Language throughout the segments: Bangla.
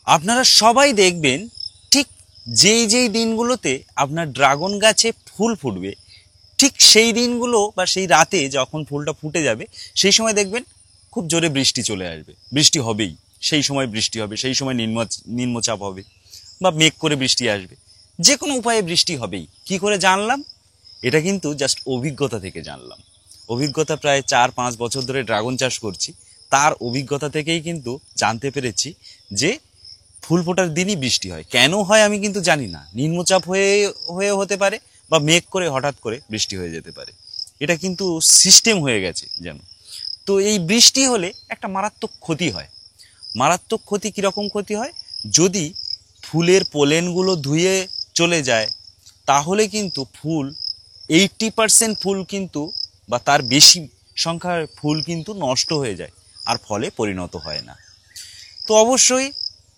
আপনারা সবাই দেখবেন ঠিক যেই দিনগুলোতে আপনার ড্রাগন গাছে ফুল ফুটবে, ঠিক সেই দিনগুলো বা সেই রাতে যখন ফুলটা ফুটে যাবে সেই সময় দেখবেন খুব জোরে বৃষ্টি চলে আসবে। বৃষ্টি হবেই, সেই সময় বৃষ্টি হবে, সেই সময় নিম্নচাপ হবে বা মেঘ করে বৃষ্টি আসবে, যে কোনো উপায়ে বৃষ্টি হবেই। কি করে জানলাম? এটা কিন্তু জাস্ট অভিজ্ঞতা থেকে জানলাম। অভিজ্ঞতা প্রায় 4-5 বছর ধরে ড্রাগন চাষ করছি, তার অভিজ্ঞতা থেকেই কিন্তু জানতে পেরেছি যে ফুল ফোটার দিনই বৃষ্টি হয়। কেন হয় আমি কিন্তু জানি না, নিম্নচাপ হয়ে হতে পারে বা মেঘ করে হঠাৎ করে বৃষ্টি হয়ে যেতে পারে। এটা কিন্তু সিস্টেম হয়ে গেছে যেন। তো এই বৃষ্টি হলে একটা মারাত্মক ক্ষতি হয়। মারাত্মক ক্ষতি কীরকম ক্ষতি হয়? যদি ফুলের পোলেনগুলো ধুয়ে চলে যায় তাহলে কিন্তু ফুল 80% ফুল কিন্তু বা তার বেশি সংখ্যার ফুল কিন্তু নষ্ট হয়ে যায় আর ফলে পরিণত হয় না। তো অবশ্যই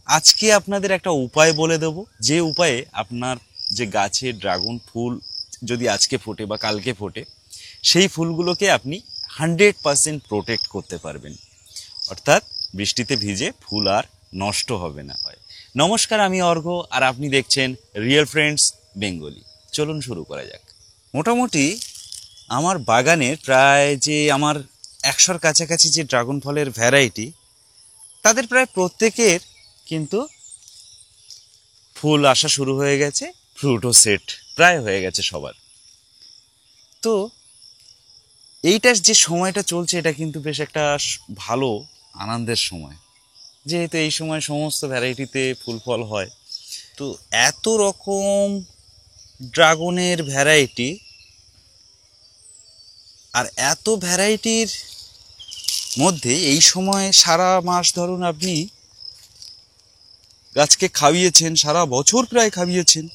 আজকে আপনাদের একটা উপায় বলে দেব, যে উপায়ে আপনার যে গাছে ড্রাগন ফুল যদি আজকে ফোটে বা কালকে ফোটে, সেই ফুলগুলোকে আপনি 100% প্রোটেক্ট করতে পারবেন। অর্থাৎ বৃষ্টিতে ভিজে ফুল আর নষ্ট হবে না। নমস্কার, আমি অর্ঘ্য আর আপনি দেখছেন রিয়েল ফ্রেন্ডস বেঙ্গলি। চলুন শুরু করা যাক। মোটামুটি আমার বাগানের প্রায় যে আমার 100-র কাছাকাছি যে ড্রাগন ফলের ভ্যারাইটি, তাদের প্রায় প্রত্যেকের কিন্তু ফুল আসা শুরু হয়ে গেছে, ফ্রুটও সেট প্রায় হয়ে গেছে সবার। তো এইটার যে সময়টা চলছে এটা কিন্তু বেশ একটা ভালো আনন্দের সময়, যেহেতু এই সময় সমস্ত ভ্যারাইটিতে ফুল ফল হয়। তো এত রকম ড্রাগনের ভ্যারাইটি, আর এত ভ্যারাইটির মধ্যে এই সময় সারা মাস ধরুন আপনি গাছকে খাইয়েছেন, সারা বছর প্রায় খাইয়েছেন,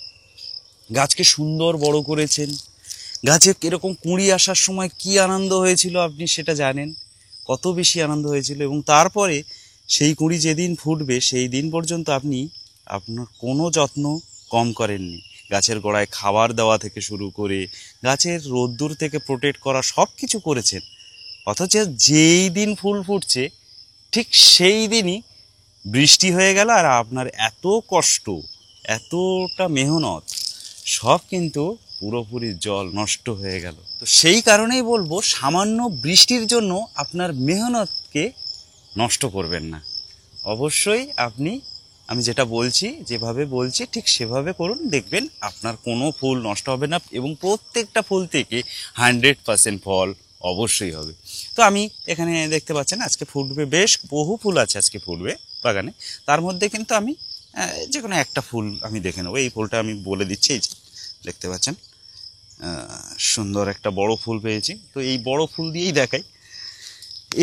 গাছকে সুন্দর বড় করেছেন, গাছে এরকম কুঁড়ি আসার সময় কি আনন্দ হয়েছিল আপনি সেটা জানেন, কত বেশি আনন্দ হয়েছিল। এবং তারপরে সেই কুঁড়ি যেদিন ফুটবে সেই দিন পর্যন্ত আপনি আপনার কোনো যত্ন কম করেননি। গাছের গোড়ায় খাবার দেওয়া থেকে শুরু করে গাছের রোদ্দুর থেকে প্রোটেক্ট করা সব কিছু করেছেন। অথচ যেই দিন ফুল ফুটছে ঠিক সেই দিনই বৃষ্টি হয়ে গেল, আর আপনার এত কষ্ট, এতটা মেহনত সব কিন্তু পুরোপুরি জল নষ্ট হয়ে গেল। তো সেই কারণেই বলবো, সামান্য বৃষ্টির জন্য আপনার মেহনতকে নষ্ট করবেন না। অবশ্যই আপনি, আমি যেটা বলছি, যেভাবে বলছি ঠিক সেভাবে করুন, দেখবেন আপনার কোনো ফুল নষ্ট হবে না এবং প্রত্যেকটা ফুল থেকে 100% ফল অবশ্যই হবে। তো আমি এখানে দেখতে পাচ্ছেন আজকে ফুটবে, বেশ বহু ফুল আছে আজকে ফুটবে বাগানে। তার মধ্যে কিন্তু আমি যে কোনো একটা ফুল আমি দেখে নেবো। এই ফুলটা আমি বলে দিচ্ছি, এই যে দেখতে পাচ্ছেন সুন্দর একটা বড় ফুল পেয়েছি। তো এই বড় ফুল দিয়েই দেখাই।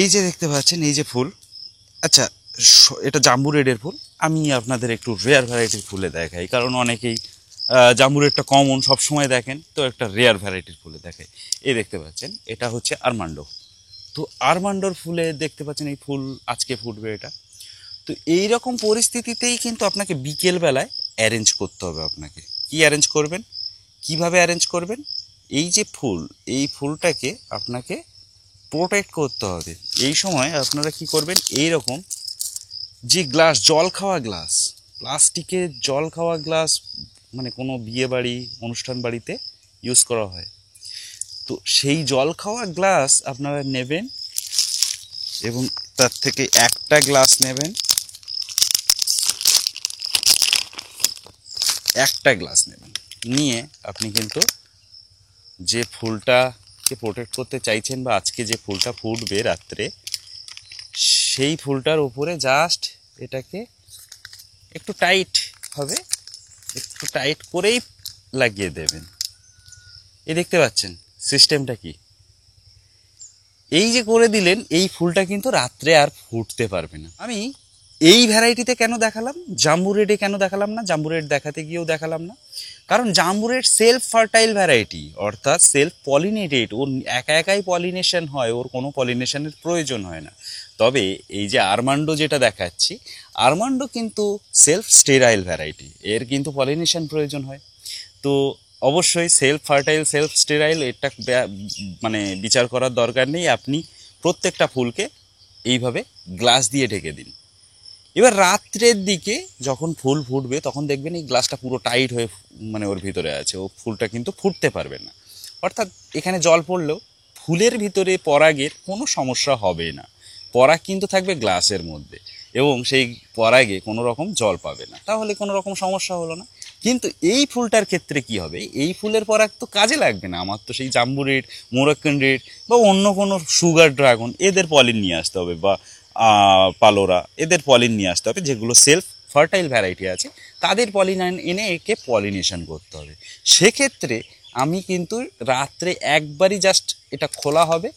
এই যে দেখতে পাচ্ছেন এই যে ফুল, আচ্ছা এটা জাম্বু রেডের ফুল। আমি আপনাদের একটু রেয়ার ভ্যারাইটির ফুলে দেখাই, কারণ অনেকেই জাম্বু রেডটা কমন সবসময় দেখেন, তো একটা রেয়ার ভ্যারাইটির ফুলে দেখাই। এই দেখতে পাচ্ছেন এটা হচ্ছে আরমান্ডো। তো আরমান্ডোর ফুলে দেখতে পাচ্ছেন এই ফুল আজকে ফুটবে এটা। তো এই রকম পরিস্থিতিতেই কিন্তু আপনাকে বিকেলবেলায় অ্যারেঞ্জ করতে হবে। আপনাকে কি অ্যারেঞ্জ করবেন, কিভাবে অ্যারেঞ্জ করবেন? এই যে ফুল, এই ফুলটাকে আপনাকে প্রোটেক্ট করতে হবে। এই সময় আপনারা কি করবেন, এই রকম যে গ্লাস, জল খাওয়া গ্লাস, প্লাস্টিকের জল খাওয়া গ্লাস, মানে কোনো বিয়ে বাড়ি অনুষ্ঠান বাড়িতে ইউজ করা হয়, তো সেই জল খাওয়া গ্লাস আপনারা নেবেন এবং তার থেকে একটা গ্লাস নেবেন, একটা গ্লাস নেবেন, নিয়ে আপনি কিন্তু যে ফুলটাকে প্রোটেক্ট করতে চাইছেন বা আজকে যে ফুলটা ফুটবে রাত্রে, সেই ফুলটার উপরে জাস্ট এটাকে একটু টাইট হবে, একটু টাইট করেই লাগিয়ে দেবেন। এই দেখতে পাচ্ছেন সিস্টেমটা কি? এই যে করে দিলেন, এই ফুলটা কিন্তু রাত্রে আর ফুটতে পারবে না। আমি এই ভ্যারাইটিতে কেন দেখালাম, জাম্বু রেডে কেন দেখালাম না, জাম্বু রেড দেখাতে গিয়েও দেখালাম না, কারণ জাম্বু রেড সেলফ ফার্টাইল ভ্যারাইটি, অর্থাৎ সেলফ পলিনেটেড, ওর একা একাই পলিনেশন হয়, ওর কোনো পলিনেশনের প্রয়োজন হয় না। তবে এই যে আরমান্ডো যেটা দেখাচ্ছি, আরমান্ডো কিন্তু সেলফ স্টেরাইল ভ্যারাইটি, এর কিন্তু পলিনেশন প্রয়োজন হয়। তো অবশ্যই সেলফ ফার্টাইল, সেলফ স্টেরাইল, এটা মানে বিচার করার দরকার নেই। আপনি প্রত্যেকটা ফুলকে এইভাবে গ্লাস দিয়ে ঢেকে দিন। এবার রাত্রের দিকে যখন ফুল ফুটবে তখন দেখবেন এই গ্লাসটা পুরো টাইট হয়ে মানে ওর ভিতরে আছে, ও ফুলটা কিন্তু ফুটতে পারবে না। অর্থাৎ এখানে জল পড়লেও ফুলের ভিতরে পরাগের কোনো সমস্যা হবে না, পরাগ কিন্তু থাকবে গ্লাসের মধ্যে এবং সেই পরাগে কোনো রকম জল পাবে না, তাহলে কোনো রকম সমস্যা হলো না। কিন্তু এই ফুলটার ক্ষেত্রে কি হবে, এই ফুলের পরাগ তো কাজে লাগবে না, আমার তো সেই জাম্বু রেড, মোরাক্কান রেড বা অন্য কোনো সুগার ড্রাগন এদের পলিন নিয়ে আসতে হবে, বা পালোরা এদের পলিন নিয়ে আসতে হবে, যেগুলো সেলফ ফার্টাইল ভ্যারাইটি আছে তাদের পলিন এনে একে পলিনেশন করতে হবে। সেক্ষেত্রে আমি কিন্তু রাত্রে একবারই জাস্ট এটা খোলা হবে,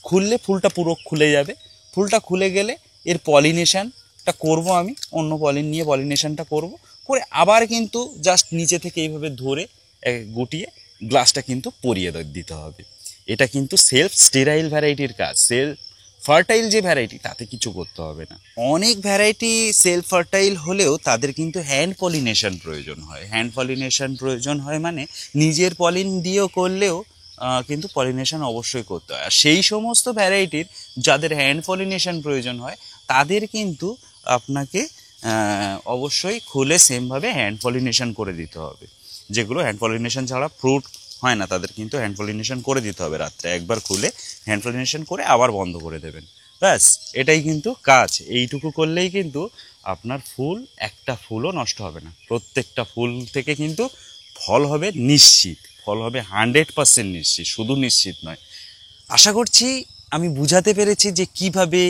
খুললে ফুলটা পুরো খুলে যাবে, ফুলটা খুলে গেলে এর পলিনেশনটা করব, আমি অন্য পলিন নিয়ে পলিনেশনটা করব, করে আবার কিন্তু জাস্ট নিচে থেকে এইভাবে ধরে গুটিয়ে গ্লাসটা কিন্তু পরিয়ে দিতে হবে। এটা কিন্তু সেলফ স্টেরাইল ভ্যারাইটির কাজ, সেলফ ফার্টাইল যে ভ্যারাইটি তাতে কিছু করতে হবে না। অনেক ভ্যারাইটি সেলফ ফার্টাইল হলেও তাদের কিন্তু হ্যান্ড পলিনেশন প্রয়োজন হয়। হ্যান্ড পলিনেশন প্রয়োজন হয় মানে নিজের পলিন দিয়েও করলেও কিন্তু পলিনেশন অবশ্যই করতে হয়। আর সেই সমস্ত ভ্যারাইটির যাদের হ্যান্ড পলিনেশন প্রয়োজন হয় তাদের কিন্তু আপনাকে অবশ্যই খুলে সেমভাবে হ্যান্ড পলিনেশন করে দিতে হবে। যেগুলো হ্যান্ড পলিনেশন ছাড়া ফ্রুট হয় না তাদের কিন্তু হ্যান্ড পলিনেশন করে দিতে হবে, রাত্রে একবার খুলে হ্যান্ড পলিনেশন করে আবার বন্ধ করে দেবেন, ব্যাস এটাই কিন্তু কাজ। এইটুকু করলেই কিন্তু আপনার ফুল একটা ফুলও নষ্ট হবে না, প্রত্যেকটা ফুল থেকে কিন্তু ফল হবে নিশ্চিত, ফল হবে 100% নিশ্চিত, শুধু নিশ্চিত নয়। আশা করছি আমি বুঝাতে পেরেছি যে কিভাবে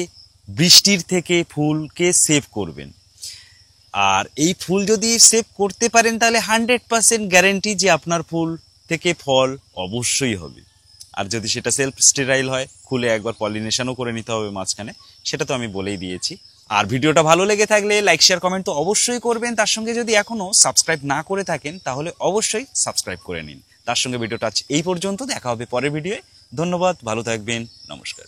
বৃষ্টির থেকে ফুলকে সেভ করবেন। আর এই ফুল যদি সেভ করতে পারেন তাহলে 100% গ্যারেন্টি যে আপনার ফুল থেকে ফল অবশ্যই হবে। আর যদি সেটা সেলফ স্টেরাইল হয়, খুলে একবার পলিনেশনও করে নিতে হবে মাঝখানে, সেটা তো আমি বলেই দিয়েছি। আর ভিডিওটা ভালো লেগে থাকলে লাইক শেয়ার কমেন্ট তো অবশ্যই করবেন, তার সঙ্গে যদি এখনও সাবস্ক্রাইব না করে থাকেন তাহলে অবশ্যই সাবস্ক্রাইব করে নিন। তার সঙ্গে ভিডিওটা আজ এই পর্যন্ত, দেখা হবে পরের ভিডিওয়ে। ধন্যবাদ, ভালো থাকবেন, নমস্কার।